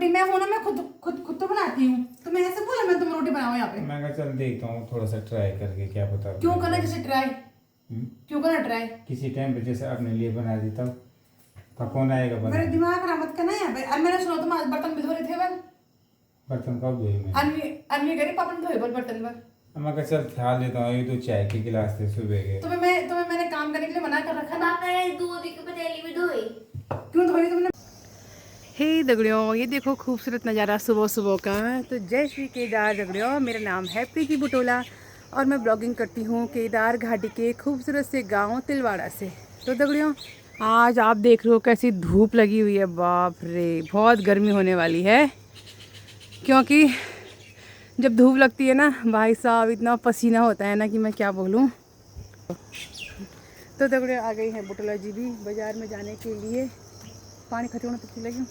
रोटी मैं हूँ ना, मैं खुद तो बनाती हूँ, तो मैं ऐसे बोला मैं तुम रोटी बनाओ यहाँ पे। मैं कहा चल देखता हूँ थोड़ा सा ट्राई करके, क्या पता। क्यों करना किसी ट्राई? क्यों करना ट्राई? किसी टाइम पे जैसे अपने लिए बना देता तो कौन आएगा बना? मेरा दिमाग खराब मत करना यहाँ पे। अब मैंने सुना तुम आज बर्तन भी धो रहे थे बल। बर्तन कब धोए मैं? अनवी कह रही पापा ने धोए बल बर्तन बल। मैं कहा चल खा लेता हूँ, ये तो चाय के गिलास थे सुबह के। तुम्हें मैंने काम करने के लिए मना कर रखा ना। पापा ने दूध की पतीली भी धोई। क्यों धोई तुमने? हे दगड़ियों, ये देखो खूबसूरत नज़ारा सुबह सुबह का। तो जय श्री केदार दगड़ियों, मेरा नाम है प्रीति बुटोला और मैं ब्लॉगिंग करती हूँ केदार घाटी के खूबसूरत से गांव तिलवाड़ा से। तो दगड़ियों आज आप देख रहे हो कैसी धूप लगी हुई है, बाप रे बहुत गर्मी होने वाली है। क्योंकि जब धूप लगती है ना भाई साहब, इतना पसीना होता है ना कि मैं क्या बोलूँ। तो दगड़ियों आ गई हैं बुटोला जी भी बाज़ार में जाने के लिए। पानी खत्म होने तक लगी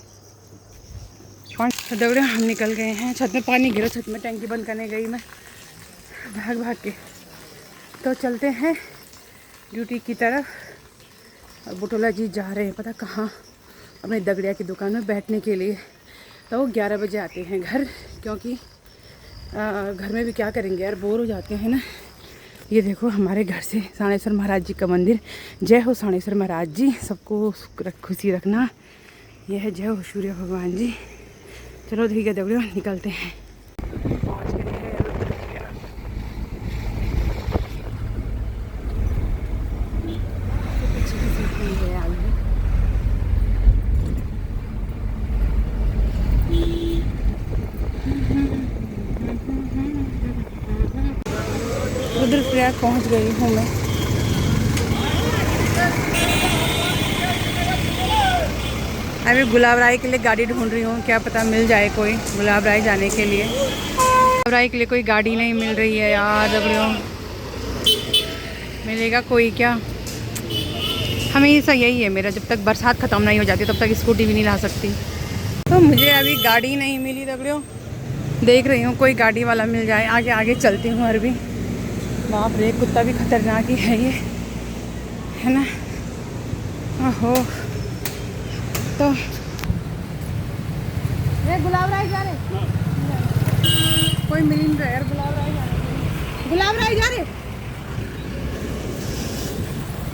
पानी। दगड़ियों हम निकल गए हैं, छत में पानी गिरा, छत में टैंकी बंद करने गई मैं भाग भाग के। तो चलते हैं ड्यूटी की तरफ। और बुटोला जी जा रहे हैं पता कहाँ, अपने दगड़िया की दुकान में बैठने के लिए। तो वो 11 बजे आते हैं घर, क्योंकि घर में भी क्या करेंगे यार, बोर हो जाते हैं ना। ये देखो हमारे घर से साणेश्वर महाराज जी का मंदिर। जय हो साणेश्वर महाराज जी, सबको खुशी रखना। यह है जय हो सूर्य भगवान जी। चलो ठीक है दगड़ियों निकलते हैं। पहुँच गए हैं रुद्रप्रयाग पहुँच गई हूँ मैं। अभी गुलाब राय के लिए गाड़ी ढूंढ रही हूँ, क्या पता मिल जाए कोई गुलाब राय जाने के लिए। गुलाब राय के लिए कोई गाड़ी नहीं मिल रही है यार दगड़ियों, मिलेगा कोई क्या। हमेशा यही है मेरा, जब तक बरसात ख़त्म नहीं हो जाती तब तक स्कूटी भी नहीं ला सकती। तो मुझे अभी गाड़ी नहीं मिली दगड़ियों, देख रही हूँ कोई गाड़ी वाला मिल जाए। आगे आगे चलती हूँ। और भी बाप रे कुत्ता भी खतरनाक ही है ये, है ना। ओहो तो ये गुलाब राय जा रहे, कोई मिल नहीं रहा यार। गुलाब राय जा रहे, गुलाब राय जा रहे,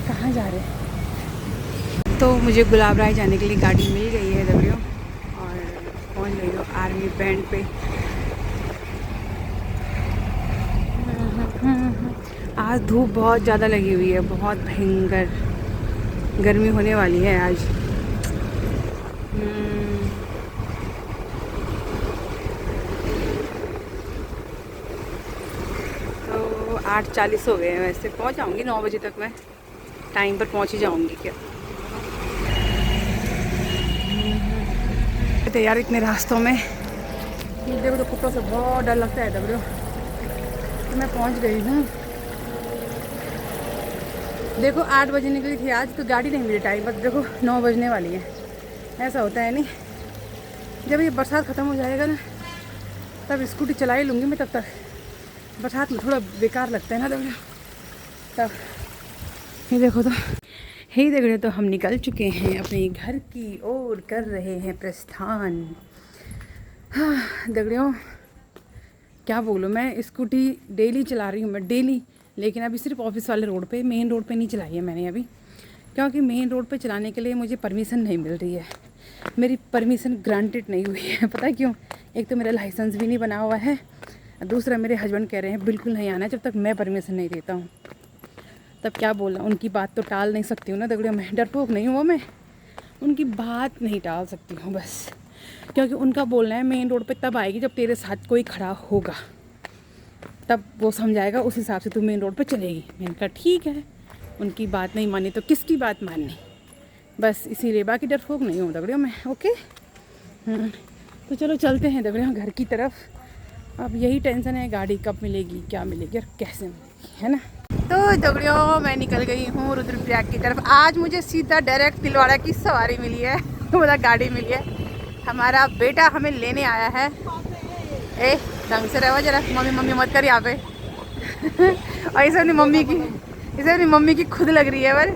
कहाँ जा रहे। तो मुझे गुलाब राय जाने के लिए गाड़ी मिल गई है दगड़ियों और पहुँच गई हूँ आर्मी बैंड पे। आज धूप बहुत ज़्यादा लगी हुई है, बहुत भयंकर गर्मी होने वाली है आज। तो 8:40 हो गए हैं, वैसे पहुंच जाऊंगी 9 बजे तक। मैं टाइम पर पहुंच ही जाऊंगी क्या। तो यार इतने रास्तों में देखो, तो कुत्तों से बहुत डर लगता है दगड़ियों। तो मैं पहुंच गई हूँ। देखो 8 बजे निकली थी आज, तो गाड़ी नहीं मिली टाइम पर। देखो 9 बजने वाली है। ऐसा होता है नहीं, जब ये बरसात ख़त्म हो जाएगा ना तब स्कूटी चला ही लूँगी मैं। तब तक बरसात में थोड़ा बेकार लगता है ना दगड़ियों तब। ये देखो तो ही दगड़ियों, तो हम निकल चुके हैं अपने घर की ओर, कर रहे हैं प्रस्थान। हाँ दगड़ियों क्या बोलूँ, मैं स्कूटी डेली चला रही हूँ मैं, डेली। लेकिन अभी सिर्फ ऑफिस वाले रोड पे, मेन रोड पे नहीं चलाई है मैंने अभी, क्योंकि मेन रोड पे चलाने के लिए मुझे परमिशन नहीं मिल रही है। मेरी परमिशन ग्रांटेड नहीं हुई है। पता है क्यों? एक तो मेरा लाइसेंस भी नहीं बना हुआ है, दूसरा मेरे हस्बैंड कह रहे हैं बिल्कुल नहीं आना जब तक मैं परमिशन नहीं देता हूँ। तब क्या बोलना, उनकी बात तो टाल नहीं सकती हूँ ना दगड़ियों, मैं डरपोक नहीं हूँ। मैं उनकी बात नहीं टाल सकती हूँ बस, क्योंकि उनका बोलना है मेन रोड पे तब आएगी जब तेरे साथ कोई खड़ा होगा, तब वो समझाएगा, उस हिसाब से तू मेन रोड पे चलेगी। मैंने कहा ठीक है, उनकी बात नहीं मानी तो किसकी बात माननी, बस इसीलिए। बाकी डरपोक नहीं हूँ दगड़ियों मैं। ओके तो चलो चलते हैं दगड़ियों घर की तरफ। अब यही टेंशन है, गाड़ी कब मिलेगी, क्या मिलेगी और कैसे मिलेगी, है ना। तो दगड़ियों मैं निकल गई हूँ रुद्रप्रयाग की तरफ। आज मुझे सीधा डायरेक्ट तिलवाड़ा की सवारी मिली है, मतलब गाड़ी मिली है। हमारा बेटा हमें लेने आया है। ए ढंग से रहो जरा, मम्मी मम्मी मत कर यहाँ पे। और इसे अपनी मम्मी की खुद लग रही है। पर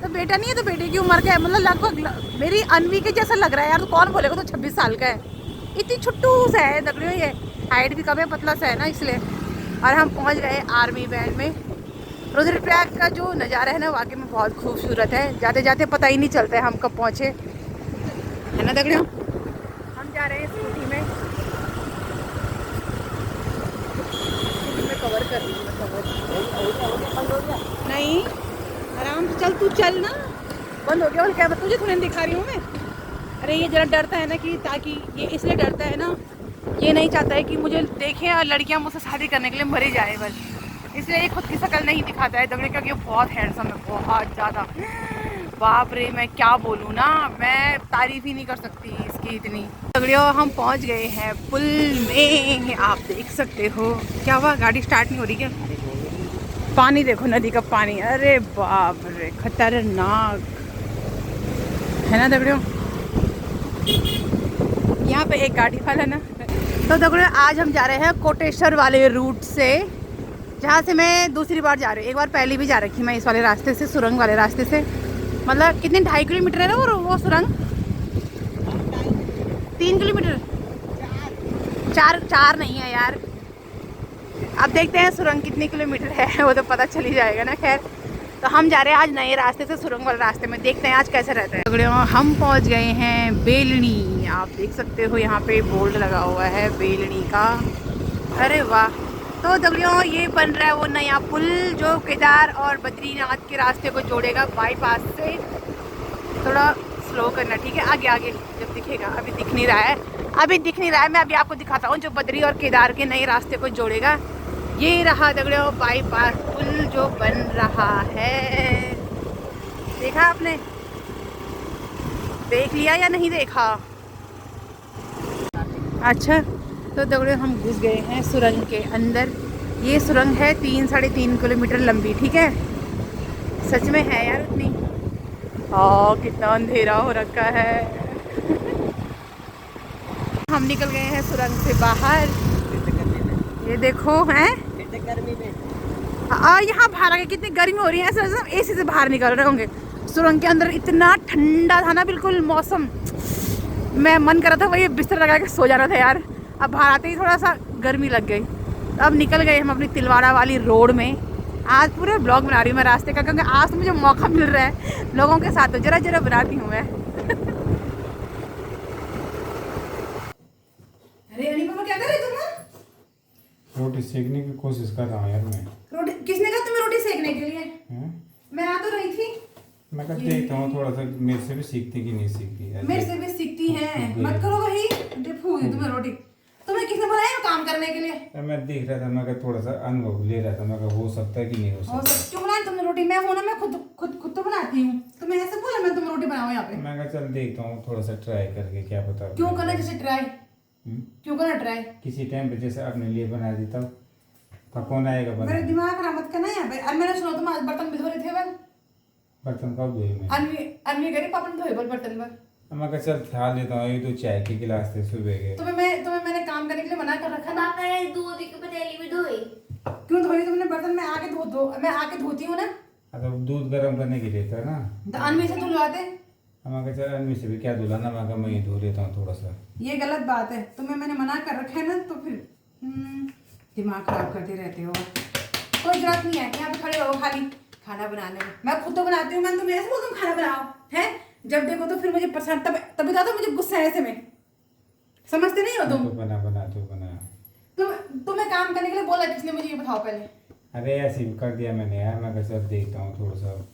तो बेटा नहीं है तो बेटे की उम्र का है, मतलब लगभग मेरी अनवी के जैसा लग रहा है यार। तो कौन बोलेगा तो 26 साल का है। इतनी छुट्टू सा है दगड़ियों, ये हाइट भी कम है, पतला सा है ना इसलिए। और हम पहुंच गए आर्मी बैंड में। रुद्रप्रयाग का जो नज़ारा है ना वाकई में बहुत खूबसूरत है, जाते जाते पता ही नहीं चलता है हम कब पहुँचे, है ना दगड़ियों। हम जा रहे हैं स्कूटी में, कवर कर रही हूँ, कवर नहीं, आराम से चल, तू चल ना। बंद हो गया और क्या तुझे थोड़ी दिखा रही हूँ मैं। अरे ये जरा डरता है ना कि, ताकि ये इसलिए डरता है ना, ये नहीं चाहता है कि मुझे देखें और लड़कियां मुझसे शादी करने के लिए मरी जाए बस, इसलिए ये खुद की शक्ल नहीं दिखाता है दगड़ियों, क्योंकि बहुत हैंडसम है, बहुत ज़्यादा। बाप रे, मैं क्या बोलूँ ना, मैं तारीफ़ ही नहीं कर सकती इसकी इतनी। दगड़ियों हम पहुँच गए हैं पुल में, आप देख सकते हो। क्या हुआ, गाड़ी स्टार्ट नहीं हो रही क्या? पानी देखो, नदी का पानी, अरे बाप रे खतरनाक है ना दगड़ियों। यहाँ पे एक गाड़ी वाला ना, तो दगड़ियों आज हम जा रहे हैं कोटेश्वर वाले रूट से, जहाँ से मैं दूसरी बार जा रही हूँ। एक बार पहले भी जा रखी मैं इस वाले रास्ते से, सुरंग वाले रास्ते से। मतलब कितने, 2.5 किलोमीटर है ना वो सुरंग, 3 किलोमीटर, चार नहीं है यार। अब देखते हैं सुरंग कितनी किलोमीटर है, वो तो पता चल ही जाएगा ना। खैर, तो हम जा रहे हैं आज नए रास्ते से सुरंग वाले रास्ते में, देखते हैं आज कैसे रहता है। दगड़ियों हम पहुंच गए हैं बेलनी, आप देख सकते हो यहाँ पे बोर्ड लगा हुआ है बेलनी का। अरे वाह। तो दगड़ियों ये बन रहा है वो नया पुल जो केदार और बद्रीनाथ के रास्ते को जोड़ेगा बाईपास से। थोड़ा स्लो करना, ठीक है, आगे आगे जब दिखेगा, अभी दिख नहीं रहा है, मैं अभी आपको दिखाता हूँ जो बद्री और केदार के नए रास्ते को जोड़ेगा। ये रहा दगड़ियों बाईपास पुल जो बन रहा है, देखा आपने, देख लिया या नहीं देखा? अच्छा, तो दगड़ियों हम घुस गए हैं सुरंग के अंदर। ये सुरंग है 3-3.5 किलोमीटर लंबी, ठीक है, सच में है यार उतनी। कितना अंधेरा हो रखा है। हम निकल गए हैं सुरंग से बाहर, ये देखो हैं गर्मी में, यहाँ बाहर आके कितनी गर्मी हो रही है, ऐसा एसी से बाहर निकल रहे होंगे। सुरंग के अंदर इतना ठंडा था ना बिल्कुल मौसम, मैं मन कर रहा था वही बिस्तर लगा के सो जाना था यार। अब बाहर आते ही थोड़ा सा गर्मी लग गई, तो अब निकल गए हम अपनी तिलवाड़ा वाली रोड में। आज पूरे ब्लॉग बना रही हूँ मैं रास्ते का, क्योंकि आज तो मुझे मौका मिल रहा है लोगों के साथ, तो जरा जरा बनाती हूँ मैं। अरे अनुपमा क्या कर रही तुम? रोटी सेकने की कोशिश कर रहा हूँ यार मैं। रोटी किसने कहा तुम्हें रोटी सेकने के लिए? हैं? मैं आ तो रही थी। मैं कहता देखता हूँ थोड़ा सा मेरे से भी सीखती कि नहीं सीखती। मेरे से भी सीखती हैं, मत करो वही देखो तुम्हें रोटी, तुम्हें किसने बुलाया काम करने के लिए? मैं देख रहा था, मैं थोड़ा सा अनुभव ले रहा था, मैं हो सकता है कि नहीं हो सकता। क्यों बनाई तुमने रोटी? मैं हूं ना, मैं खुद तो बनाती हूँ, तुम्हें ऐसे बोला मैं तुम रोटी बनाओ यहाँ पे। मैं कहा चल देखता हूँ थोड़ा सा ट्राई करके, क्या पता। क्यों करना जैसे ट्राई? क्यों करना ट्राई? किसी टाइम पे जैसे अपने लिए बना देता हूँ, तब कौन आएगा बना? मेरे दिमाग खराब मत करना यहाँ पे। और मैंने सुना तुम आज बर्तन भी धो रहे थे बल? बर्तन कब धोए मैं? अनवी कह रही पापा ने धोए बल बर्तन पर। मैं कहा चल ख्याल लेता हूँ, ये तो चाय के गिलास थे सुबह के। तुम्हें मैंने काम करने के लिए मना कर रखा ना। पापा ने दूध की पतीली भी धोई। क्यों धोई तुमने बर्तन? मैं आके धोती हूँ ना। तो दूध गर्म करने के लिए था ना, तो अनवी से धुलवाते। मैं कहा चल अनवी से भी क्या धुलाना, मैं कहा मैं ही धो लेता हूँ थोड़ा सा। ये गलत बात है, तुम्हें मैंने मना कर रखा है ना, तो फिर दिमाग खराब करते रहते हो। कोई जरूरत नहीं है यहाँ पे खड़े रहो खाली खाना बनाने में, मैं खुद तो बनाती हूँ। मैं तुम्हें ऐसे बोलती हूँ खाना बनाओ है, जब देखो तो फिर मुझे पसंद, तब बता दो मुझे गुस्सा है ऐसे में, समझते नहीं हो तुम? तो बना तुम्हें काम करने के लिए बोला किसने मुझे, ये बताओ पहले। अरे ऐसे ही कर दिया मैंने यार, मैं कहा चल देखता हूँ थोड़ा सा।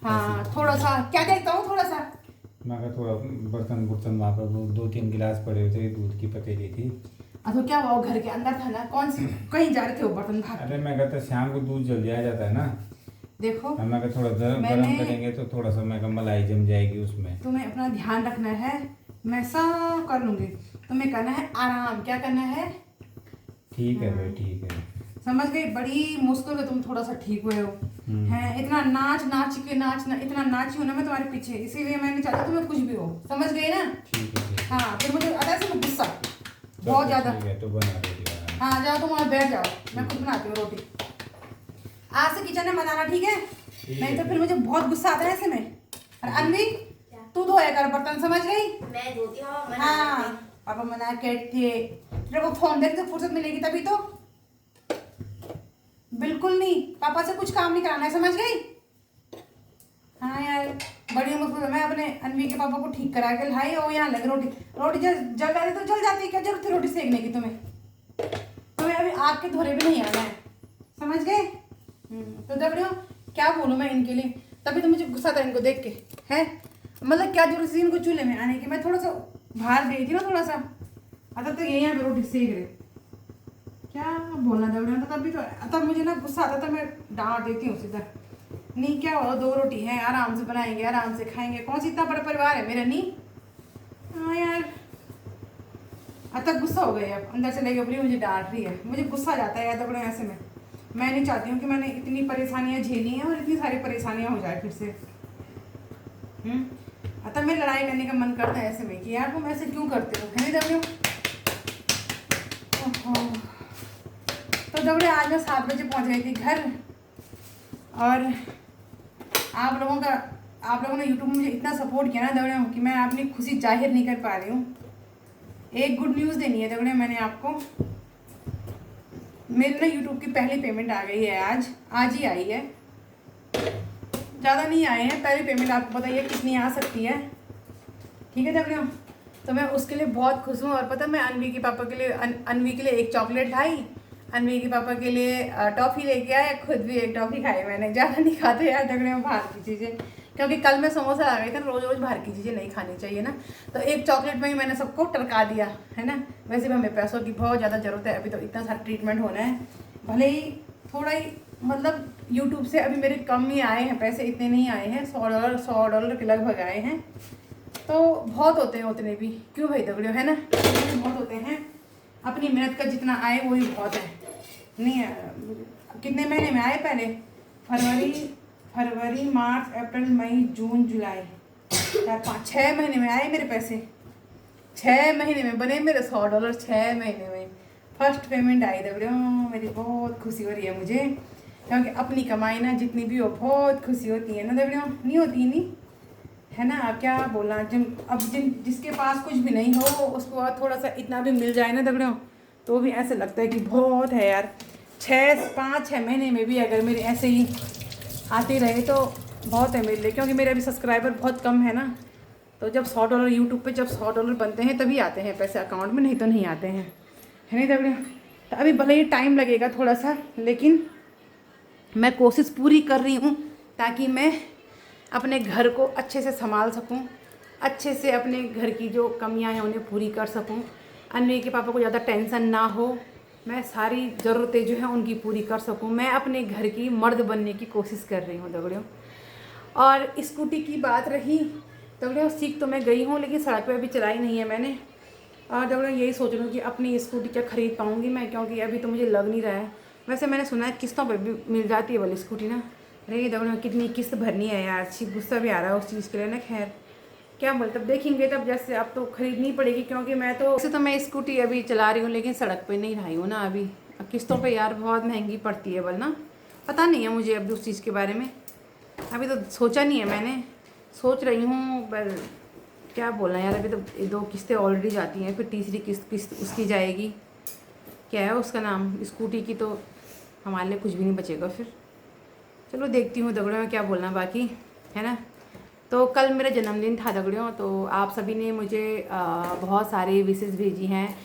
हाँ थोड़ा सा क्या देखता हूँ? थोड़ा सा मैं कहा थोड़ा बर्तन वहाँ पर 2-3 गिलास पड़े हुए थे, दूध की पतीली थी। तो क्या हुआ, घर के अंदर था ना, कौन सी कहीं जा रहे थे वो बर्तन भाग? अरे मैं कहता शाम को दूध जल्दी आ जाता है ना, देखो मैं कहा थोड़ा गर्म करेंगे तो थोड़ा सा मैं कहा मलाई जम जाएगी उसमें। तुम्हें अपना ध्यान रखना है, मैं सब कर लूंगी, तुम्हें करना है आराम। क्या करना है? ठीक है भाई, ठीक है, समझ गई? बड़ी मुश्किल से तुम थोड़ा सा ठीक हुए हो हैं, इतना इतना नाची हूँ ना मैं तुम्हारे पीछे, इसीलिए मैं नहीं चाहती तुम्हें कुछ भी हो, समझ गई ना? ठीक है। हाँ फिर मुझे आता है गुस्सा बहुत ज्यादा। ठीक है तो बना रोटी। हाँ जाओ तुम वहाँ बैठ जाओ, मैं खुद बनाती हूँ रोटी। आज से किचन में मत आना, ठीक है? नहीं तो फिर मुझे बहुत गुस्सा आता है ऐसे में। और अनवी तू धोया कर बर्तन, समझ गई? मैं धोती हूँ। हाँ पापा मना कहते थे, जब वो फोन देख तो फुर्सत मिलेगी तभी तो। बिल्कुल नहीं, पापा से कुछ काम नहीं कराना है, समझ गई? हाँ यार, बड़ी उम्र में मैं अपने अनवी के पापा को ठीक करा के लाई और यहाँ लगे रोटी रोटी जल जाती तो जल जाती, क्या जरूरत थी रोटी सेकने की तुम्हें? तुम्हें अभी आग के धोरे भी नहीं आना है, समझ गए? तो जब क्या बोलूँ मैं इनके लिए, तभी तो मुझे गुस्सा था इनको देख के, है मतलब क्या जरूरत थी इनको चूल्हे में आने की? मैं थोड़ा सा बाहर गई थी ना, थोड़ा सा आता तो ये यहाँ पे रोटी सेक रहे, क्या बोलना दबड़ियों। तो तभी तो तब मुझे ना गुस्सा आता था, मैं डांट देती हूँ सीधा। नहीं क्या हो, 2 रोटी है, आराम से बनाएंगे, आराम से खाएंगे, कौन सी इतना बड़ा परिवार है मेरा? नहीं हाँ यार, तक गुस्सा हो गई, अब अंदर से लेके ऊपरी मुझे डांट रही है, मुझे गुस्सा आ जाता है यार दबड़े ऐसे में। मैं नहीं चाहती हूँ कि मैंने इतनी परेशानियाँ झेली हैं और इतनी सारी परेशानियाँ हो जाए फिर से। अतः मैं लड़ाई करने का मन करता है ऐसे में कि यार तुम ऐसे क्यों करते हो, है नहीं दबड़े? तो दबड़े आज मैं 7 बजे पहुँच गई थी घर, और आप लोगों ने यूट्यूब में मुझे इतना सपोर्ट किया ना दबड़े कि मैं अपनी खुशी जाहिर नहीं कर पा रही हूँ। एक गुड न्यूज़ देनी है दबड़े मैंने आपको, मेरी ना यूट्यूब की पहली पेमेंट आ गई है, आज ही आई है, ज़्यादा नहीं आए हैं। पहली पेमेंट आपको बताइए कितनी आ सकती है, ठीक है दबड़े? तो मैं उसके लिए बहुत खुश हूँ। और पता मैं अनवी के पापा के लिए अनवी के लिए एक चॉकलेट लाई, अनवी के पापा के लिए टॉफ़ी लेके आया, खुद भी एक टॉफ़ी खाई मैंने। ज़्यादा नहीं खाते यार दगड़े में बाहर की चीज़ें, क्योंकि कल मैं समोसा आ गई था, रोज़ रोज़ बाहर की चीज़ें नहीं खानी चाहिए ना, तो एक चॉकलेट में ही मैंने सबको टरका दिया, है ना। वैसे भी हमें पैसों की बहुत ज़्यादा ज़रूरत है, अभी तो इतना सारा ट्रीटमेंट होना है, भले ही थोड़ा ही मतलब यूट्यूब से अभी मेरे कम ही आए हैं पैसे, इतने नहीं आए हैं, $100 के लगभग आए हैं, तो बहुत होते हैं उतने भी, क्यों भाई दगड़ियों, है ना, बहुत होते हैं। अपनी मेहनत का जितना आए वही बहुत है। नहीं कितने महीने में आए पहले? फरवरी मार्च अप्रैल मई जून जुलाई, 4-5-6 महीने में आए मेरे पैसे, 6 महीने में बने मेरे $100, 6 महीने में फर्स्ट पेमेंट आई दबड़ियों। मेरी बहुत खुशी हो रही है मुझे, क्योंकि अपनी कमाई ना जितनी भी हो बहुत खुशी होती है ना दबड़ियों, नहीं होती नहीं, है ना। अब क्या बोलना, जिसके पास कुछ भी नहीं हो उसको थोड़ा सा इतना भी मिल जाए ना दबड़ियों, तो भी ऐसे लगता है कि बहुत है यार। 5-6 महीने में भी अगर मेरे ऐसे ही आते रहे तो बहुत है मेरे लिए, क्योंकि मेरे अभी सब्सक्राइबर बहुत कम है ना, तो जब $100 यूट्यूब पे जब $100 बनते हैं तभी आते हैं पैसे अकाउंट में, नहीं तो नहीं आते हैं, है नहीं दबड़ियों। तो अभी भले ही टाइम लगेगा थोड़ा सा, लेकिन मैं कोशिश पूरी कर रही हूँ ताकि मैं अपने घर को अच्छे से संभाल सकूं, अच्छे से अपने घर की जो कमियां हैं उन्हें पूरी कर सकूं, अन्वी के पापा को ज़्यादा टेंशन ना हो, मैं सारी ज़रूरतें जो हैं उनकी पूरी कर सकूं, मैं अपने घर की मर्द बनने की कोशिश कर रही हूं दगड़ियों। और स्कूटी की बात रही दगड़ियों, सीख तो मैं गई हूँ लेकिन सड़क पर अभी चलाई नहीं है मैंने, और दगड़ियों यही सोच रही हूँ कि अपनी स्कूटी क्या ख़रीद पाऊँगी मैं, क्योंकि अभी तो मुझे लग नहीं रहा है। वैसे मैंने सुना है किस्तों पर भी मिल जाती है वाली स्कूटी ना, अरे दगड़ियों कितनी किस्त भरनी है यार, अच्छी गुस्सा भी आ रहा है उस चीज़ के लिए ना। खैर क्या बोलते, अब देखेंगे तब, जैसे अब तो खरीदनी पड़ेगी, क्योंकि मैं तो वैसे तो मैं स्कूटी अभी चला रही हूँ लेकिन सड़क पे नहीं रही हूँ ना अभी, अब किस्तों पे यार बहुत महंगी पड़ती है वरना, पता नहीं है मुझे अभी उस चीज़ के बारे में, अभी तो सोचा नहीं है मैंने, सोच रही हूँ पर क्या बोलना यार, अभी तो 2 किस्तें ऑलरेडी जाती हैं, फिर तीसरी किस्त उसकी जाएगी, क्या है उसका नाम, स्कूटी की, तो हमारे लिए कुछ भी नहीं बचेगा फिर। चलो देखती हूँ दगड़ियों में क्या बोलना बाकी, है ना। तो कल मेरा जन्मदिन था दगड़ियों, तो आप सभी ने मुझे बहुत सारे विशेस भेजी हैं,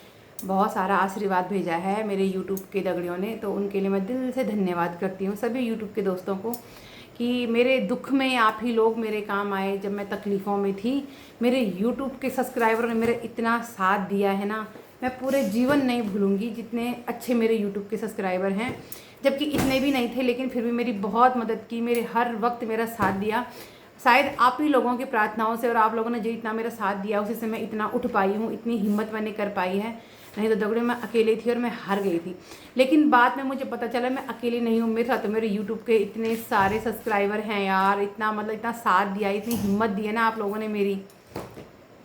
बहुत सारा आशीर्वाद भेजा है मेरे यूट्यूब के दगड़ियों ने, तो उनके लिए मैं दिल से धन्यवाद करती हूँ सभी यूट्यूब के दोस्तों को, कि मेरे दुख में आप ही लोग मेरे काम आए, जब मैं तकलीफ़ों में थी मेरे यूट्यूब के सब्सक्राइबरों ने मेरे इतना साथ दिया है ना, मैं पूरे जीवन नहीं भूलूँगी जितने अच्छे मेरे यूट्यूब के सब्सक्राइबर हैं, जबकि इतने भी नहीं थे लेकिन फिर भी मेरी बहुत मदद की, मेरे हर वक्त मेरा साथ दिया। शायद आप ही लोगों की प्रार्थनाओं से और आप लोगों ने जो इतना मेरा साथ दिया उसी से मैं इतना उठ पाई हूँ, इतनी हिम्मत मैंने कर पाई है, नहीं तो दगड़े मैं अकेली थी और मैं हार गई थी। लेकिन बाद में मुझे पता चला मैं अकेली नहीं हूँ, मेरे साथ तो मेरे यूट्यूब के इतने सारे सब्सक्राइबर हैं यार, इतना मतलब इतना साथ दिया, इतनी हिम्मत दी है ना आप लोगों ने मेरी,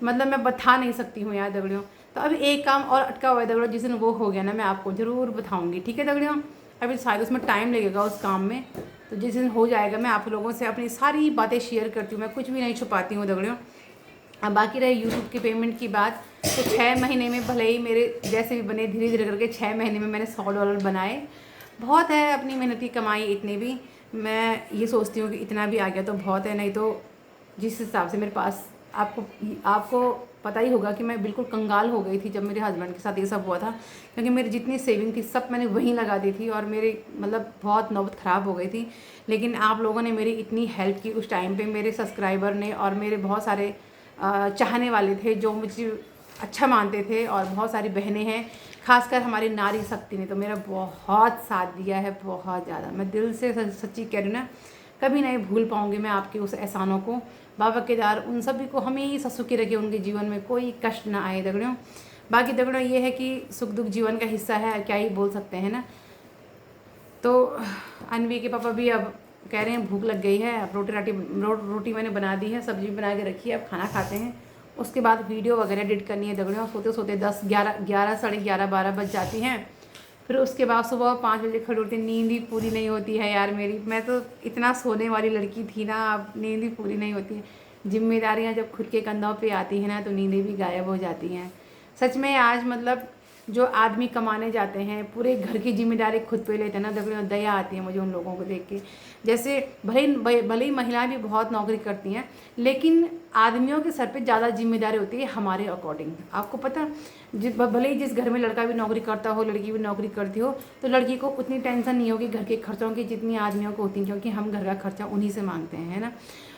मतलब मैं बता नहीं सकती हूँ यार दगड़ियों। तो अभी एक काम और अटका हुआ है दगड़ियों, जिस दिन वो हो गया ना मैं आपको ज़रूर बताऊँगी, ठीक है दगड़ियों। अभी शायद उसमें टाइम लगेगा उस काम में, तो जिस दिन हो जाएगा मैं आप लोगों से अपनी सारी बातें शेयर करती हूँ, मैं कुछ भी नहीं छुपाती हूँ दगड़ियों। अब बाकी रहे यूट्यूब की पेमेंट की बात, तो 6 महीने में भले ही मेरे जैसे भी बने, धीरे धीरे करके 6 महीने में मैंने $100 बनाए। बहुत है अपनी मेहनत की कमाई, इतने भी मैं ये सोचती हूँ कि इतना भी आ गया तो बहुत है। नहीं तो जिस हिसाब से मेरे पास, आपको पता ही होगा कि मैं बिल्कुल कंगाल हो गई थी जब मेरे हस्बैंड के साथ ये सब हुआ था, क्योंकि मेरी जितनी सेविंग थी सब मैंने वहीं लगा दी थी और मेरी मतलब बहुत नौबत ख़राब हो गई थी। लेकिन आप लोगों ने मेरी इतनी हेल्प की उस टाइम पे, मेरे सब्सक्राइबर ने और मेरे बहुत सारे चाहने वाले थे जो मुझे अच्छा मानते थे, और बहुत सारी बहनें हैं, खासकर हमारी नारी शक्ति ने तो मेरा बहुत साथ दिया है, बहुत ज़्यादा। मैं दिल से सच्ची कह रही हूँ ना, कभी नहीं भूल पाऊँगी मैं आपके उस एहसानों को। बाबा केदार उन सभी को हमेशा सुखी रखे, उनके जीवन में कोई कष्ट ना आए दगड़ियों। बाकी दगड़ियों ये है कि सुख दुख जीवन का हिस्सा है, क्या ही बोल सकते हैं ना। तो अनवी के पापा भी अब कह रहे हैं भूख लग गई है, अब रोटी मैंने बना दी है, सब्जी बना के रखी है, अब खाना खाते हैं। उसके बाद वीडियो वगैरह एडिट करनी है दगड़ियों। सोते सोते 10, 11, साढ़े 11, 12 बज जाती हैं। फिर उसके बाद सुबह 5 बजे खड़ी होती, नींद ही पूरी नहीं होती है यार मेरी। मैं तो इतना सोने वाली लड़की थी ना, अब नींद ही पूरी नहीं होती है। जिम्मेदारियाँ जब खुद के कंधों पे आती हैं ना तो नींदें भी गायब हो जाती हैं। सच में आज मतलब जो आदमी कमाने जाते हैं, पूरे घर की जिम्मेदारी खुद पे लेते हैं ना दगड़ियों, दया आती है मुझे उन लोगों को देख के। जैसे भले ही महिलाएं भी बहुत नौकरी करती हैं, लेकिन आदमियों के सर पे ज़्यादा जिम्मेदारी होती है हमारे अकॉर्डिंग। आपको पता, भले ही जिस घर में लड़का भी नौकरी करता हो, लड़की भी नौकरी करती हो, तो लड़की को उतनी टेंशन नहीं होगी घर के खर्चों की जितनी आदमियों को होती है, क्योंकि हम घर का खर्चा उन्हीं से मांगते हैं, है ना।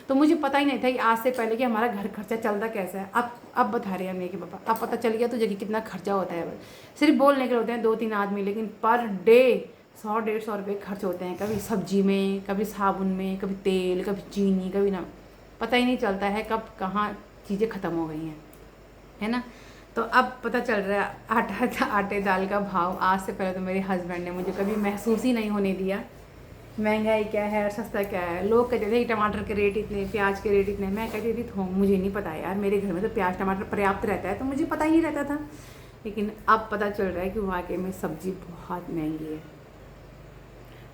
तो मुझे पता ही नहीं था कि आज से पहले कि हमारा घर खर्चा चलता कैसा है। अब बता रहे हैं मेरे के पापा, अब पता चल गया तो जगह कितना खर्चा होता है। सिर्फ बोलने के होते हैं 2-3 आदमी, लेकिन पर डे 100-150 रुपये खर्च होते हैं, कभी सब्जी में, कभी साबुन में, कभी तेल, कभी चीनी, कभी नमक। पता ही नहीं चलता है कब कहाँ चीज़ें ख़त्म हो गई हैं, है ना। तो अब पता चल रहा है आटे दाल का भाव। आज से पहले तो मेरे हस्बैंड ने मुझे कभी महसूस ही नहीं होने दिया महंगाई क्या है और सस्ता क्या है। लोग कहते थे टमाटर के रेट इतने, प्याज के रेट इतने। मैं कहती थी तो मुझे नहीं पता यार, मेरे घर में तो प्याज टमाटर पर्याप्त रहता है, तो मुझे पता ही नहीं रहता था। लेकिन अब पता चल रहा है कि वाकई में सब्ज़ी बहुत महंगी है,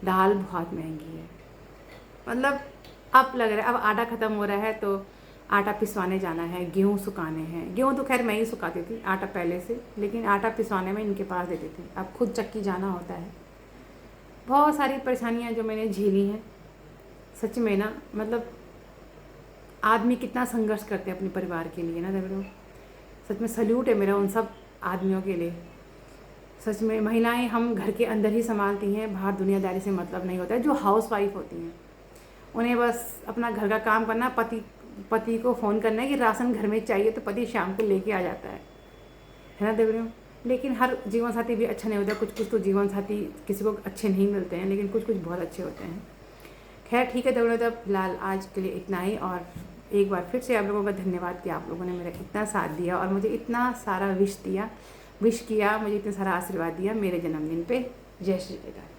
दाल बहुत महंगी है। मतलब अब लग रहा है अब आटा ख़त्म हो रहा है तो आटा पिसवाने जाना है, गेहूँ सुखाने हैं। गेहूँ तो खैर मैं ही सुखाती थी, आटा पहले से, लेकिन आटा पिसवाने में इनके पास देती थी। अब खुद चक्की जाना होता है। बहुत सारी परेशानियाँ जो मैंने झेली हैं, सच में ना, मतलब आदमी कितना संघर्ष करते हैं अपने परिवार के लिए ना दगड़ों। सच में सल्यूट है मेरा उन सब आदमियों के लिए। सच में महिलाएं हम घर के अंदर ही संभालती हैं, बाहर दुनियादारी से मतलब नहीं होता है। जो हाउस वाइफ होती हैं उन्हें बस अपना घर का काम करना, पति को फ़ोन करना है कि राशन घर में चाहिए, तो पति शाम को लेके आ जाता है ना दगड़ियों। लेकिन हर जीवन साथी भी अच्छा नहीं होता। कुछ तो जीवन साथी किसी को अच्छे नहीं मिलते हैं, लेकिन कुछ बहुत अच्छे होते हैं। खैर ठीक है दगड़ियों, तो फिलहाल आज के लिए इतना ही। और एक बार फिर से आप लोगों का धन्यवाद कि आप लोगों ने मेरा इतना साथ दिया और मुझे इतना सारा विश किया, मुझे इतना सारा आशीर्वाद दिया मेरे जन्मदिन पे। जय श्री केदार।